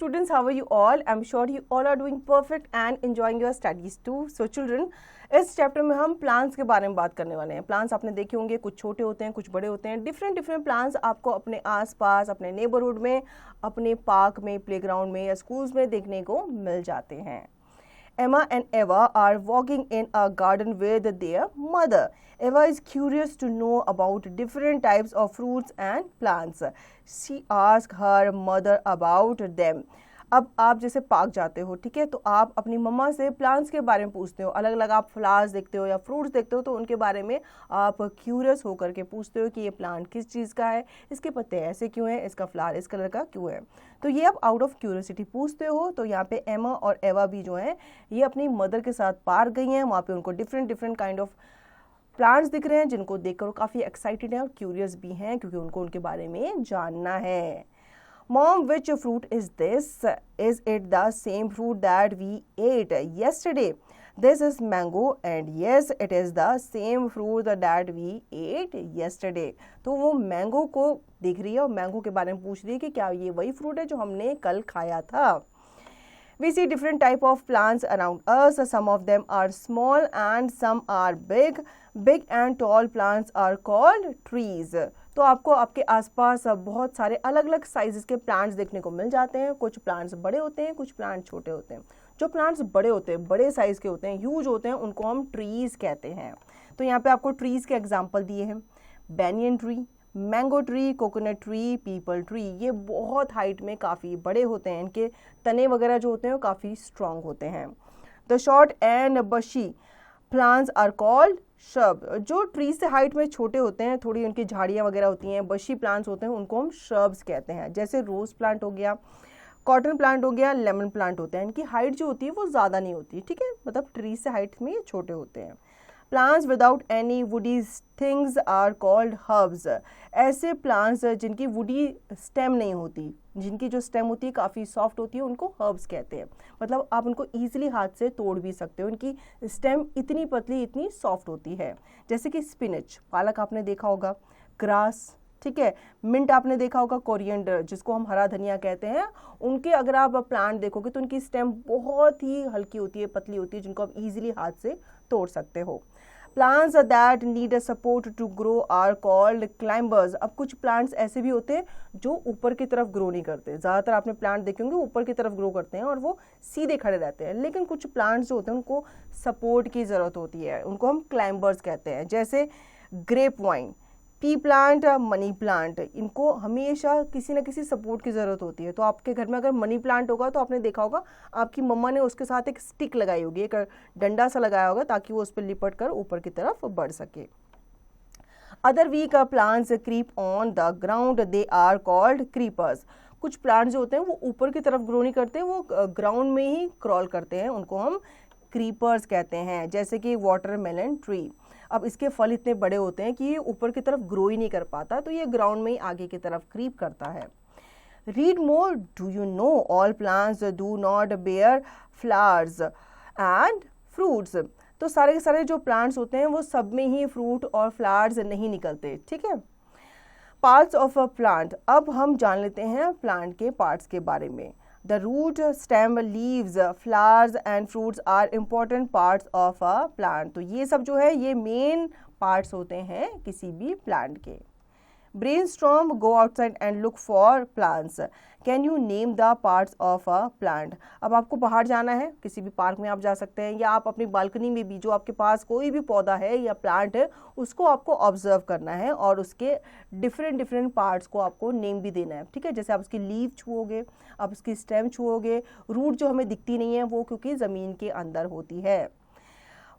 students, how are you all? I'm sure you all are doing perfect and enjoying your studies too. So children, इस chapter में हम plants के बारे में बात करने वाले हैं. प्लांट्स आपने देखे होंगे, कुछ छोटे होते हैं, कुछ बड़े होते हैं. डिफरेंट प्लांट्स आपको अपने आसपास, अपने नेबरहुड में, अपने पार्क में, प्लेग्राउंड में या स्कूल्स में देखने को मिल जाते हैं. Emma and Eva are walking in a garden with their mother. Eva is curious to know about different types of fruits and plants. She asks her mother about them. अब आप जैसे पार्क जाते हो, ठीक है, तो आप अपनी मम्मा से प्लांट्स के बारे में पूछते हो. अलग अलग आप फ्लावर्स देखते हो या फ्रूट्स देखते हो, तो उनके बारे में आप क्यूरियस होकर के पूछते हो कि ये प्लांट किस चीज़ का है, इसके पत्ते ऐसे क्यों हैं, इसका फ्लावर इस कलर का क्यों है. तो ये आप आउट ऑफ क्यूरियोसिटी पूछते हो. तो यहाँ पे एमा और एवा भी जो है ये अपनी मदर के साथ पार्क गई हैं. वहाँ पे उनको डिफरेंट काइंड ऑफ प्लांट्स दिख रहे हैं, जिनको देखकर वो काफ़ी एक्साइटेड हैं और क्यूरियस भी हैं, क्योंकि उनको उनके बारे में जानना है. Mom, which fruit is this? Is it the same fruit that we ate yesterday? This is mango, and yes, it is the same fruit that we ate yesterday. तो वो मैंगो को देख रही है और मैंगो के बारे में पूछ रही है कि क्या ये वही फ्रूट है जो हमने कल खाया था. We see different type of plants around us. Some of them are small and some are big. Big and tall plants are called trees. तो आपको आपके आसपास बहुत सारे अलग अलग साइजेस के प्लांट्स देखने को मिल जाते हैं. कुछ प्लांट्स बड़े होते हैं, कुछ प्लांट्स छोटे होते हैं. जो प्लांट्स बड़े होते हैं, बड़े साइज के होते हैं, ह्यूज होते हैं, उनको हम ट्रीज कहते हैं. तो यहाँ पे आपको ट्रीज के एग्जांपल दिए हैं. Banyan tree, mango tree, coconut tree, people tree. ये बहुत हाइट में काफ़ी बड़े होते हैं. इनके तने वगैरह जो होते हैं वो काफ़ी स्ट्रॉन्ग होते हैं. द शॉर्ट एंड बशी प्लांट्स आर कॉल्ड श्रब. जो ट्री से हाइट में छोटे होते हैं, थोड़ी उनकी झाड़ियाँ वगैरह होती हैं, बशी प्लांट्स होते हैं, उनको हम श्रब्स कहते हैं. जैसे रोज प्लांट हो गया, कॉटन प्लांट हो गया, लेमन प्लांट होते हैं. इनकी हाइट जो होती है वो ज़्यादा नहीं होती, ठीक है, मतलब ट्री से हाइट में ये छोटे होते हैं. Plants without any woody things are called herbs. ऐसे प्लांट्स जिनकी वुडी स्टेम नहीं होती, जिनकी जो स्टेम होती है काफ़ी सॉफ्ट होती है, उनको हर्ब्स कहते हैं. मतलब आप उनको ईजिली हाथ से तोड़ भी सकते हो. उनकी स्टेम इतनी पतली, इतनी सॉफ्ट होती है. जैसे कि स्पिनच, पालक आपने देखा होगा, ग्रास, ठीक है, मिंट आपने देखा होगा, कोरिएंडर जिसको हम हरा धनिया कहते हैं. उनके अगर आप प्लांट देखोगे तो उनकी स्टेम बहुत ही हल्की होती है, पतली होती है, जिनको आप इजीली हाथ से तोड़ सकते हो. Plants that need a support to grow are called climbers. अब कुछ प्लांट्स ऐसे भी होते हैं जो ऊपर की तरफ ग्रो नहीं करते. ज़्यादातर आपने प्लांट देखे होंगे ऊपर की तरफ ग्रो करते हैं और वो सीधे खड़े रहते हैं. लेकिन कुछ प्लांट्स जो होते हैं उनको सपोर्ट की ज़रूरत होती है, उनको हम क्लाइंबर्स कहते हैं. जैसे grape vine, pea plant, money plant. इनको हमेशा किसी न किसी सपोर्ट की ज़रूरत होती है. तो आपके घर में अगर मनी प्लांट होगा तो आपने देखा होगा आपकी मम्मा ने उसके साथ एक स्टिक लगाई होगी, एक डंडा सा लगाया होगा, ताकि वो उस पर लिपट कर ऊपर की तरफ बढ़ सके. Other weak plants creep on the ground, they are called creepers. कुछ प्लांट जो होते हैं वो ऊपर की तरफ ग्रो नहीं करते, वो ग्राउंड में ही क्रॉल करते हैं, उनको हम क्रीपर्स कहते हैं. जैसे कि वाटरमेलन ट्री. अब इसके फल इतने बड़े होते हैं कि ये ऊपर की तरफ ग्रो ही नहीं कर पाता, तो ये ग्राउंड में ही आगे की तरफ क्रीप करता है. Read more. Do you know all plants do not bear flowers and fruits. तो सारे के सारे जो प्लांट्स होते हैं वो सब में ही फ्रूट और फ्लावर्स नहीं निकलते, ठीक है. Parts of a plant. अब हम जान लेते हैं प्लांट के पार्ट्स के बारे में. The root, stem, leaves, flowers and fruits are important parts of a plant. तो ये सब जो है ये मेन पार्ट्स होते हैं किसी भी प्लांट के. Brainstorm, go outside and look for plants. Can you name the parts of a plant? अब आपको बाहर जाना है, किसी भी पार्क में आप जा सकते हैं, या आप अपनी बालकनी में भी जो आपके पास कोई भी पौधा है या प्लांट है उसको आपको ऑब्जर्व करना है और उसके डिफरेंट पार्ट्स को आपको नेम भी देना है, ठीक है. जैसे आप उसकी लीव छुओगे, आप उसकी स्टेम छुओगे. रूट जो हमें दिखती नहीं है वो क्योंकि ज़मीन के अंदर होती है.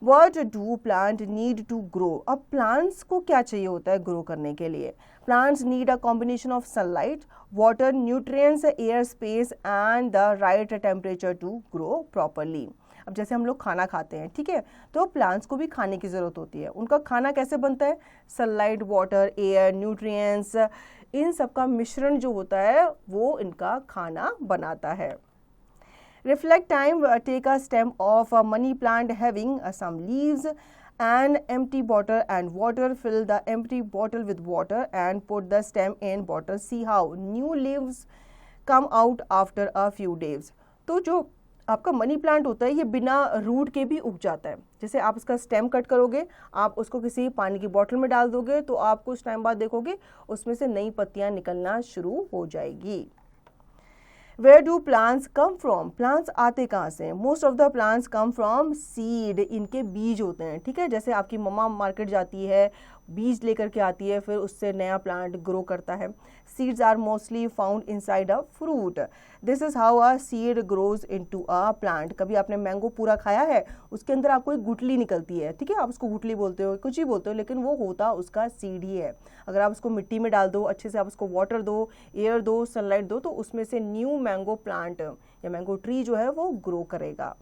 What do plant need to grow? अब प्लांट्स को क्या चाहिए होता है ग्रो करने के लिए. Plants need a combination of sunlight, water, nutrients, air space and the right temperature to grow properly. अब जैसे हम लोग खाना खाते हैं, ठीक है, तो प्लांट्स को भी खाने की ज़रूरत होती है. उनका खाना कैसे बनता है? सनलाइट, वाटर, एयर, न्यूट्रिएंट्स, इन सब का मिश्रण जो होता है वो इनका खाना बनाता है. Reflect time, take a stem of a money plant having some leaves, an empty bottle and water. Fill the empty bottle with water and put the stem in bottle. See how new leaves come out after a few days. तो जो आपका money plant होता है ये बिना root के भी उग जाता है। जैसे आप उसका स्टेम कट करोगे, आप उसको किसी पानी की बोतल में डाल दोगे तो आप कुछ टाइम बाद देखोगे उसमें से नई पत्तियां निकलना शुरू हो जाएगी। Where do plants come from, plants आते कहाँ से? Most of the plants come from seed, इनके बीज होते हैं, ठीक है। जैसे आपकी मम्मा मार्केट जाती है, बीज लेकर के आती है, फिर उससे नया प्लांट ग्रो करता है। Seeds are mostly found inside a fruit, this is how a seed grows into a plant. कभी आपने मैंगो पूरा खाया है, उसके अंदर आपको एक गुठली निकलती है, ठीक है, आप उसको गुठली बोलते हो, कुछ ही बोलते हो, लेकिन वो होता उसका सीड ही है। अगर आप उसको मिट्टी में डाल दो, अच्छे से आप उसको वाटर दो, एयर दो, सनलाइट दो, तो उसमें से न्यू मैंगो प्लांट या मैंगो ट्री जो है वो ग्रो करेगा।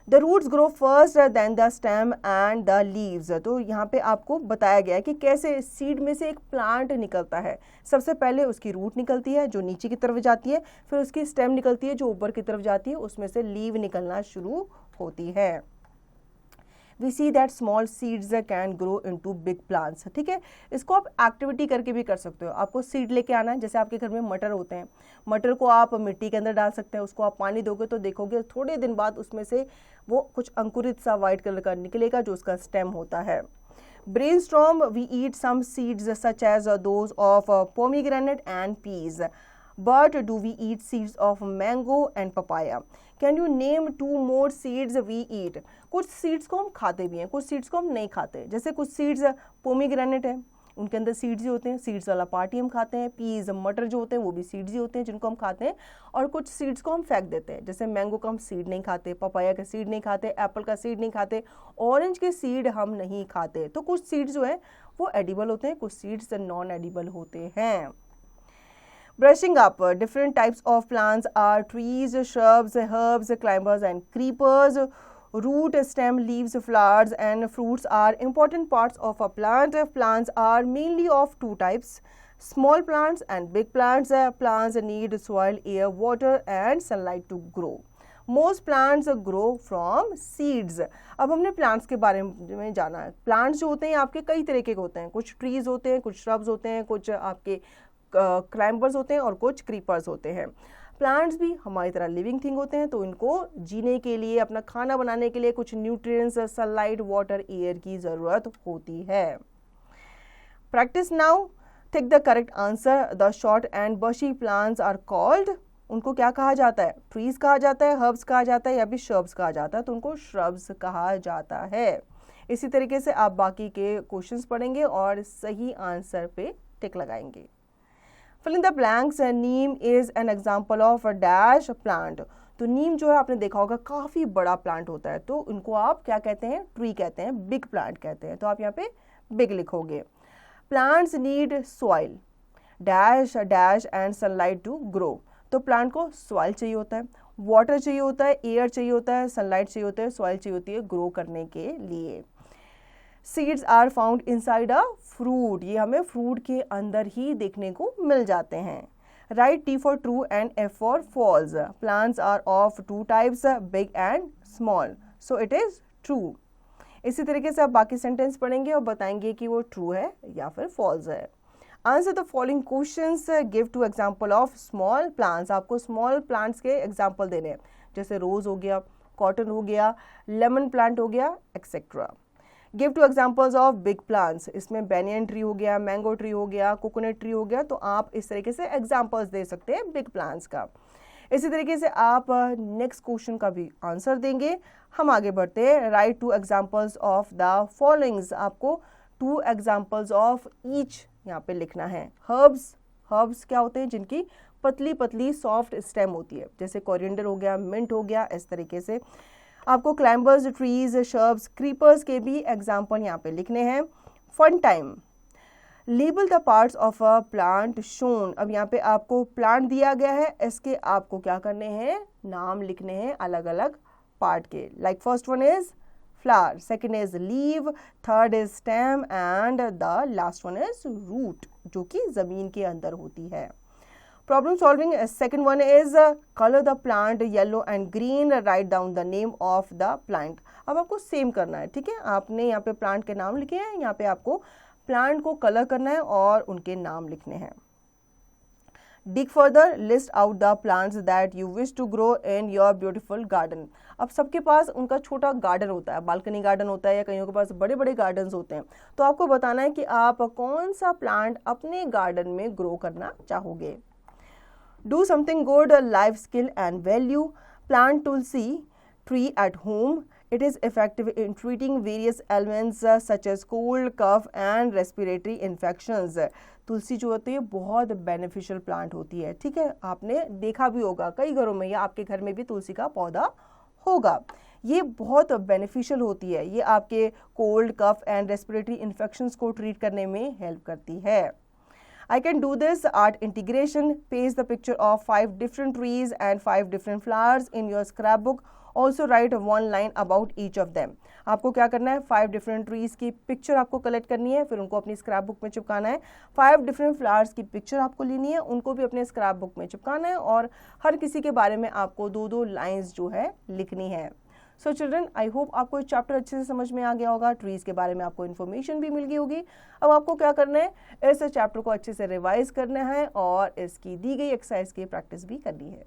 The roots grow first then the stem and the leaves. तो यहाँ पे आपको बताया गया है कि कैसे सीड में से एक प्लांट निकलता है। सबसे पहले उसकी रूट निकलती है जो नीचे की तरफ जाती है, फिर उसकी स्टेम निकलती है जो ऊपर की तरफ जाती है, उसमें से लीव निकलना शुरू होती है। We see that small seeds can grow into big plants, ठीक है। इसको आप एक्टिविटी करके भी कर सकते हो। आपको सीड लेके आना है, जैसे आपके घर में मटर होते हैं, मटर को आप मिट्टी के अंदर डाल सकते हैं, उसको आप पानी दोगे तो देखोगे थोड़े दिन बाद उसमें से वो कुछ अंकुरित सा वाइट कलर का निकलेगा जो उसका स्टेम होता है। Brainstorm, we eat some seeds such as those of pomegranate and peas, but do we eat seeds of mango and papaya? Can you name 2 more seeds we eat? कुछ seeds को हम खाते भी हैं, कुछ सीड्स को हम नहीं खाते। जैसे कुछ सीड्स पोमीग्रेनेट है, उनके अंदर सीड्स ही होते हैं, सीड्स वाला पार्ट ही हम खाते हैं। पीज, मटर जो होते हैं वो भी सीड्स ही होते हैं जिनको हम खाते हैं, और कुछ सीड्स को हम फेंक देते हैं। जैसे मैंगो का हम सीड नहीं खाते, पपाया का सीड नहीं खाते, एप्पल का सीड नहीं खाते, ऑरेंज के सीड हम नहीं खाते। तो कुछ सीड्स जो है वो एडिबल होते हैं, कुछ सीड्स नॉन एडिबल होते हैं। Brushing up, different types of plants are trees, shrubs, herbs, climbers and creepers. Root, stem, leaves, flowers and fruits are important parts of a plant. Plants are mainly of 2 types, small plants and big plants. Plants need soil, air, water and sunlight to grow. Most plants grow from seeds. अब हमने plants के बारे में जाना है। Plants जो होते हैं आपके कई तरीके के होते हैं, कुछ ट्रीज होते हैं, कुछ श्रब्स होते हैं, कुछ आपके क्लाइंबर्स होते हैं और कुछ क्रीपर्स होते हैं। प्लांट्स भी हमारी तरह लिविंग थिंग होते हैं, तो इनको जीने के लिए, अपना खाना बनाने के लिए कुछ न्यूट्रिएंट्स, सनलाइट, वाटर, एयर की ज़रूरत होती है। Practice now, think the correct answer. The short and बशी प्लांट्स आर कॉल्ड, उनको क्या कहा जाता है? ट्रीज कहा जाता है, हर्ब्स कहा जाता है या भी श्रब्स कहा जाता है, तो उनको श्रब्स कहा जाता है। इसी तरीके से आप बाकी के क्वेश्चंस पढ़ेंगे और सही आंसर पे टिक लगाएंगे। Fill in the blanks, Neem is an example of dash plant. तो नीम जो है आपने देखा होगा काफ़ी बड़ा प्लांट होता है, तो इनको आप क्या कहते हैं? ट्री कहते हैं, बिग प्लांट कहते हैं, तो आप यहाँ पे बिग लिखोगे। Plants need soil dash dash and sunlight to grow. तो प्लांट को सॉइल चाहिए होता है, वाटर चाहिए होता है, एयर चाहिए होता है, सनलाइट चाहिए होता है, सॉइल चाहिए होती है ग्रो करने के लिए। Seeds are found inside a fruit, ये हमें फ्रूट के अंदर ही देखने को मिल जाते हैं। Right T for true and F for false. Plants are of 2 types, big and small, so it is true. इसी तरीके से आप बाकी सेंटेंस पढ़ेंगे और बताएंगे कि वो ट्रू है या फिर फॉल्स है। Answer the following questions, give 2 example of small plants. आपको स्मॉल प्लांट्स के एग्जाम्पल देने हैं, जैसे रोज हो गया, कॉटन हो गया, लेमन प्लांट हो गया, etcetera. Give 2 examples of big plants, इसमें बैनियन ट्री हो गया, मैंगो ट्री हो गया, कोकोनट ट्री हो गया, तो आप इस तरीके से एग्जाम्पल्स दे सकते हैं बिग प्लांट्स का। इसी तरीके से आप नेक्स्ट क्वेश्चन का भी आंसर देंगे। हम आगे बढ़ते हैं। Right 2 examples of the followings, आपको 2 एग्जाम्पल्स ऑफ ईच यहाँ पे लिखना है। हर्ब्स, हर्ब्स क्या होते हैं? जिनकी पतली पतली सॉफ्ट स्टेम होती है, जैसे कोरिएंडर हो गया, मिंट हो गया, इस तरीके से। आपको क्लाइंबर्स, ट्रीज, शर्ब्स, क्रीपर्स के भी एग्जाम्पल यहाँ पे लिखने हैं। Fun time, label the parts of a plant shown. अब यहाँ पे आपको प्लांट दिया गया है, इसके आपको क्या करने हैं? नाम लिखने हैं अलग अलग पार्ट के। Like first one is flower, second is leave, third is stem and the last one is root, जो कि जमीन के अंदर होती है। Problem solving, second one is colour the plant yellow and green, write down the name of the plant. अब आपको same करना है, ठीक है। आपने यहाँ पे प्लांट के नाम लिखे हैं, यहाँ पे आपको प्लांट को कलर करना है और उनके नाम लिखने हैं। Dig further, list out the plants that you wish to grow in your beautiful garden. अब सबके पास उनका छोटा गार्डन होता है, बालकनी गार्डन होता है या कईयों के पास बड़े बड़े गार्डन्स होते हैं, तो आपको बताना है कि आप कौन सा प्लांट अपने गार्डन में ग्रो करना चाहोगे. Do something good, life skill and value. Plant tulsi tree at home. It is effective in treating various ailments such as cold, cough and respiratory infections. तुलसी जो होती है बहुत बेनिफिशियल प्लांट होती है. ठीक है, आपने देखा भी होगा कई घरों में या आपके घर में भी तुलसी का पौधा होगा. ये बहुत बेनिफिशियल होती है. ये आपके cold, cough and respiratory infections को ट्रीट करने में हेल्प करती है. I can do this art integration. Paste the picture of 5 different trees and 5 different flowers in your scrapbook. Also write one line about each of them. आपको क्या करना है, 5 different trees की पिक्चर आपको कलेक्ट करनी है, फिर उनको अपनी स्क्रैप बुक में चिपकाना है. 5 डिफरेंट फ्लावर्स की पिक्चर आपको लेनी है, उनको भी अपने स्क्रैप बुक में चिपकाना है और हर किसी के बारे में आपको 2-2 लाइन्स जो है लिखनी है. सो चिल्ड्रन, आई होप आपको इस चैप्टर अच्छे से समझ में आ गया होगा. ट्रीज के बारे में आपको इन्फॉर्मेशन भी मिल गई होगी. अब आपको क्या करना है, इस चैप्टर को अच्छे से रिवाइज करना है और इसकी दी गई एक्सरसाइज की प्रैक्टिस भी करनी है.